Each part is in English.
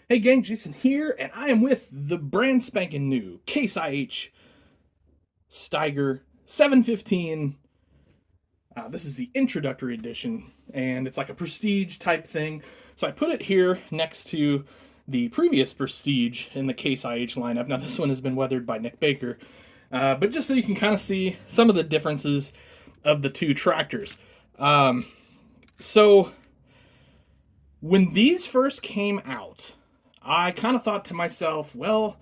Hey gang, Jason here, and I am with the brand spanking new Case IH Steiger 715. This is the introductory edition, and it's like a prestige type thing. So I put it here next to the previous prestige in the Case IH lineup. Now this one has been weathered by Nick Baker, but just so you can kind of see some of the differences of the two tractors. So when these first came out, I kind of thought to myself, well,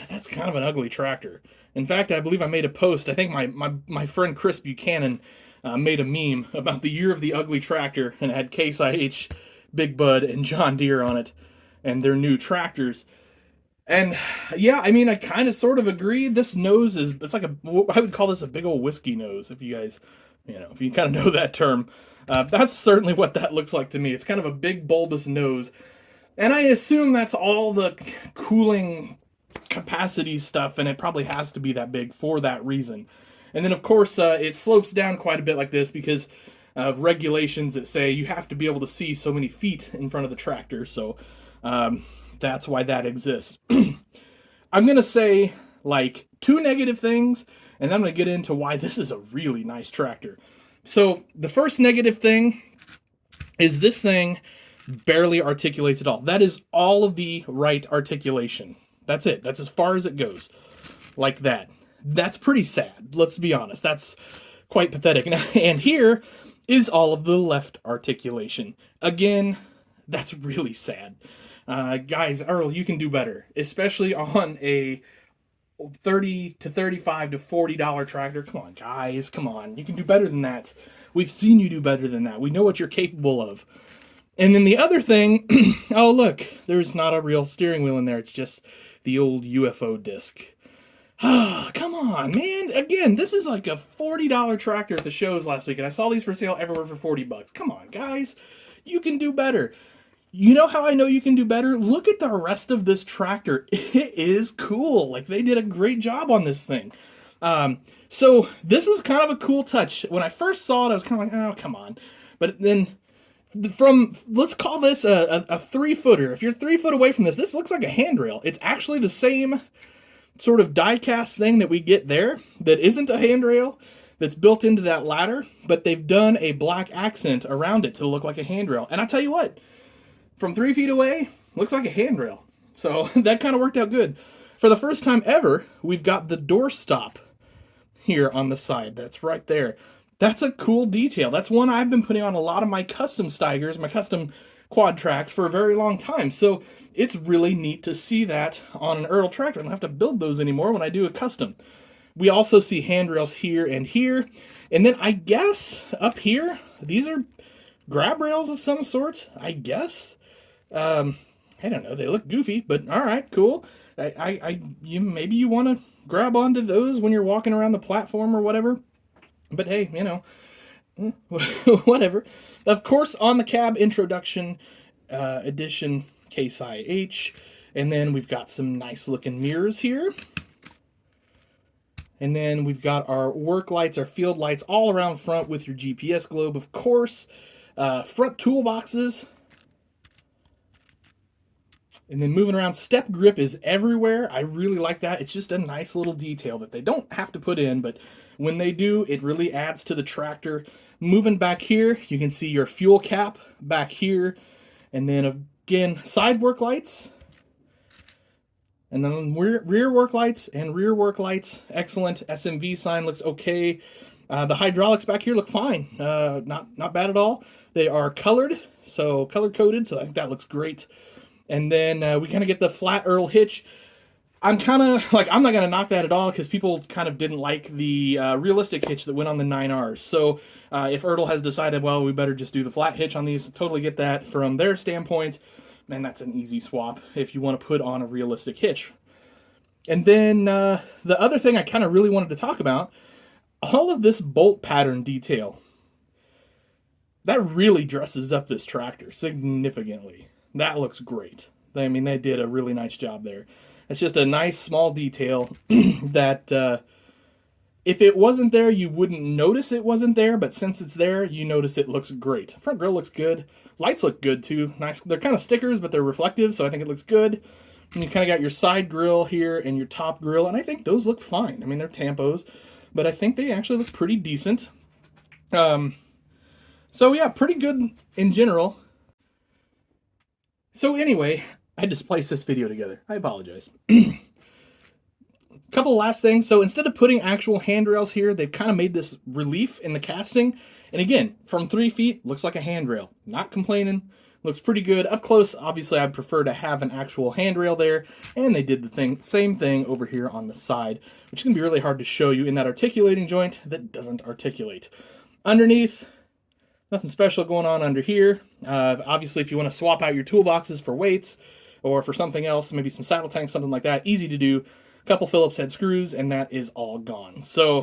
that's kind of an ugly tractor. In fact, I believe I made a post. I think my friend Chris Buchanan made a meme about the year of the ugly tractor, and it had Case IH, Big Bud, and John Deere on it, and their new tractors. And yeah, I mean, I kind of sort of agree. This nose it's like I would call this a big old whiskey nose, if you guys, if you kind of know that term. That's certainly what that looks like to me. It's kind of a big bulbous nose. And I assume that's all the cooling capacity stuff, and it probably has to be that big for that reason. And then, of course, it slopes down quite a bit like this because of regulations that say you have to be able to see so many feet in front of the tractor. So that's why that exists. I'm going to say like two negative things, and then I'm going to get into why this is a really nice tractor. So the first negative thing is this thing barely articulates at all. That is all of the right articulation. That's it. That's as far as it goes. Like that. That's pretty sad. Let's be honest. That's quite pathetic. And here is all of the left articulation. Again, that's really sad. Guys, Ertl, you can do better, especially on a 30 to 35 to $40 tractor. Come on, guys. Come on. You can do better than that. We've seen you do better than that. We know what you're capable of. And then the other thing, oh look, there's not a real steering wheel in there. It's just the old UFO disc. Ah, come on, man. Again, this is like a $40 tractor at the shows last week, and I saw these for sale everywhere for $40. Come on, guys. You can do better. You know how I know you can do better? Look at the rest of this tractor. It is cool. Like, they did a great job on this thing. So this is kind of a cool touch. When I first saw it, I was kind of like, oh, come on. But then let's call this a 3-footer. If you're 3 foot away from this looks like a handrail. It's actually the same sort of die-cast thing that we get there that isn't a handrail that's built into that ladder, but they've done a black accent around it to look like a handrail. And I tell you what, from 3 feet away, looks like a handrail. So that kind of worked out good. For the first time ever, we've got the door stop here on the side. That's right there. That's a cool detail. That's one I've been putting on a lot of my custom Steigers, my custom quadtracs for a very long time. So it's really neat to see that on an Ertl tractor. I don't have to build those anymore when I do a custom. We also see handrails here and here. And then I guess up here, these are grab rails of some sort, I guess. I don't know. They look goofy, but all right, cool. Maybe you want to grab onto those when you're walking around the platform or whatever. But hey, whatever. Of course, on the cab introduction edition Case IH. And then we've got some nice looking mirrors here. And then we've got our work lights, our field lights all around front with your GPS globe, of course. Front toolboxes. And then moving around, step grip is everywhere. I really like that. It's just a nice little detail that they don't have to put in, but when they do, it really adds to the tractor. Moving back here, you can see your fuel cap back here. And then again, side work lights. And then rear work lights and rear work lights. Excellent. SMV sign looks okay. The hydraulics back here look fine. Not bad at all. They are colored, so color-coded, so I think that looks great. And then we kind of get the flat Ertl hitch. I'm kind of like, I'm not going to knock that at all because people kind of didn't like the realistic hitch that went on the 9Rs. So if Ertl has decided, well, we better just do the flat hitch on these, totally get that from their standpoint. Man, that's an easy swap if you want to put on a realistic hitch. And then the other thing I kind of really wanted to talk about, all of this bolt pattern detail, that really dresses up this tractor significantly. That looks great. I mean, they did a really nice job there. It's just a nice small detail that If it wasn't there, you wouldn't notice it wasn't there, but since it's there, you notice it looks great. Front grille looks good. Lights look good too. Nice. They're kind of stickers, but they're reflective, so I think it looks good. And you kind of got your side grille here and your top grille, and I think those look fine. I mean, they're tampos, but I think they actually look pretty decent. So yeah, pretty good in general. So anyway, I just spliced this video together. I apologize. Couple last things. So instead of putting actual handrails here, they've kind of made this relief in the casting. And again, from 3 feet, looks like a handrail. Not complaining. Looks pretty good. Up close, obviously, I'd prefer to have an actual handrail there. And they did the same thing over here on the side, which is going to be really hard to show you in that articulating joint that doesn't articulate. Underneath, nothing special going on under here. Obviously, if you want to swap out your toolboxes for weights or for something else, maybe some saddle tanks, something like that, easy to do. Couple Phillips head screws, and that is all gone. So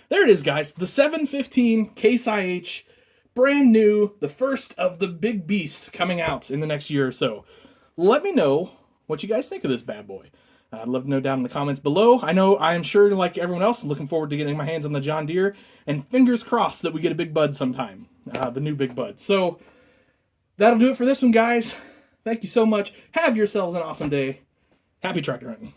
there it is, guys. The 715 Case IH, brand new, the first of the big beasts coming out in the next year or so. Let me know what you guys think of this bad boy. I'd love to know down in the comments below. I am sure, like everyone else, I'm looking forward to getting my hands on the John Deere, and fingers crossed that we get a big bud sometime, the new big bud. So that'll do it for this one, guys. Thank you so much. Have yourselves an awesome day. Happy tractor hunting.